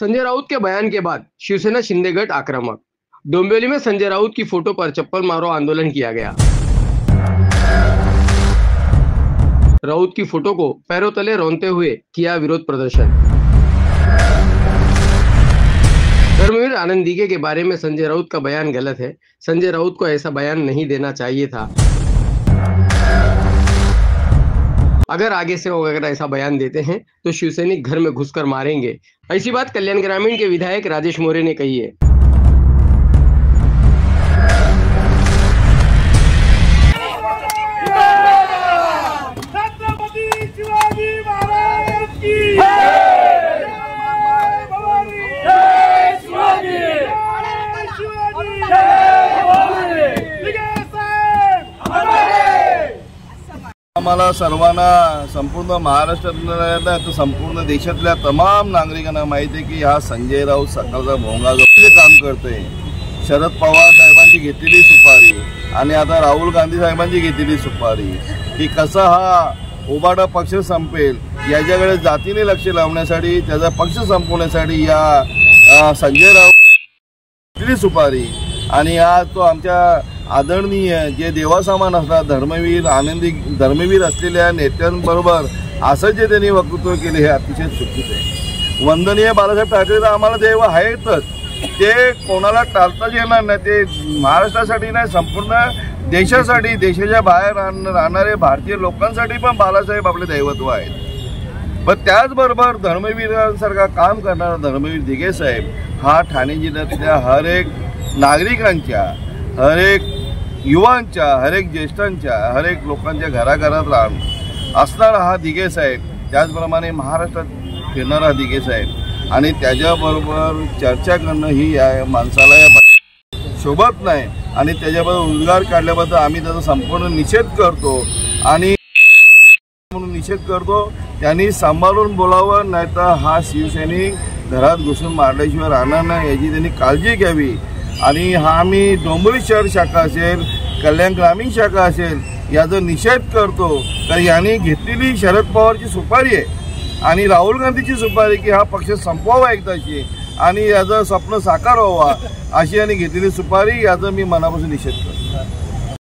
संजय राउत के बयान के बाद शिवसेना शिंदे गट आक्रामक। डोंबिवली में संजय राउत की फोटो पर चप्पल मारो आंदोलन किया गया। राउत की फोटो को पैरों तले रौंदते हुए किया विरोध प्रदर्शन। धर्मवीर आनंद दीघे के बारे में संजय राउत का बयान गलत है। संजय राउत को ऐसा बयान नहीं देना चाहिए था। अगर आगे से वो अगर ऐसा बयान देते हैं तो शिवसैनिक घर में घुसकर मारेंगे। ऐसी बात कल्याण ग्रामीण के विधायक राजेश मोरे ने कही है। आम्हाला सर्वांना संपूर्ण महाराष्ट्रातल्या तर संपूर्ण देशातल्या तमाम नागरिकांना माहिती आहे की हा संजय राऊत सकाळचा भोंगा काम करते। शरद पवार साहेबांची घेतलेली सुपारी आणि आता राहुल गांधी साहेबांची घेतलेली सुपारी की कसा हा उबाटा पक्ष संपेल याच्याकडे जातीने लक्ष लावण्यासाठी त्याचा पक्ष संपवण्यासाठी या संजय राऊत घेतलेली सुपारी आणि आज तो आमच्या आदरणीय जे देवासमान असतात धर्मवीर असलेल्या नेत्यांबरोबर असं जे त्यांनी वक्तव्य केले हे अतिशय चुकीचे आहे। वंदनीय बाळासाहेब ठाकरे तर आम्हाला देव आहेतच, ते कोणाला टाळताच येणार नाही। ते महाराष्ट्रासाठी नाही संपूर्ण देशासाठी देशाच्या बाहेर राहणारे भारतीय लोकांसाठी पण बाळासाहेब आपले दैवत्व आहेत। पण त्याचबरोबर धर्मवीरांसारखा काम करणारा धर्मवीर दिघे साहेब हा ठाणे जिल्ह्यातल्या हर एक नागरिकांच्या, हर एक युवांच्या, हर एक ज्येष्ठांच्या, हर एक लोकांच्या घराघरात असणारा हा दिघे साहेब, त्याचप्रमाणे महाराष्ट्रात फिरणारा दिघे साहेब आणि त्याच्याबरोबर चर्चा करणं ही या माणसाला या शोभत नाही आणि त्याच्याबद्दल उद्गार काढल्याबद्दल आम्ही त्याचा संपूर्ण निषेध करतो आणि म्हणून निषेध करतो। त्यांनी सांभाळून बोलावं, नाहीतर हा शिवसैनिक घरात घुसून मारल्याशिवाय राहणार नाही याची त्यांनी काळजी घ्यावी। आणि हा आम्ही डोंबिवली शहर शाखा असेल, कल्याण ग्रामीण शाखा असेल याचा निषेध करतो। तर यांनी घेतलेली शरद पवारची सुपारी आहे आणि राहुल गांधीची सुपारी की हा पक्ष संपवावा एकदाची आणि याचं स्वप्न साकार व्हावा अशी यांनी घेतलेली सुपारी याचा मी मनापासून निषेध करतो।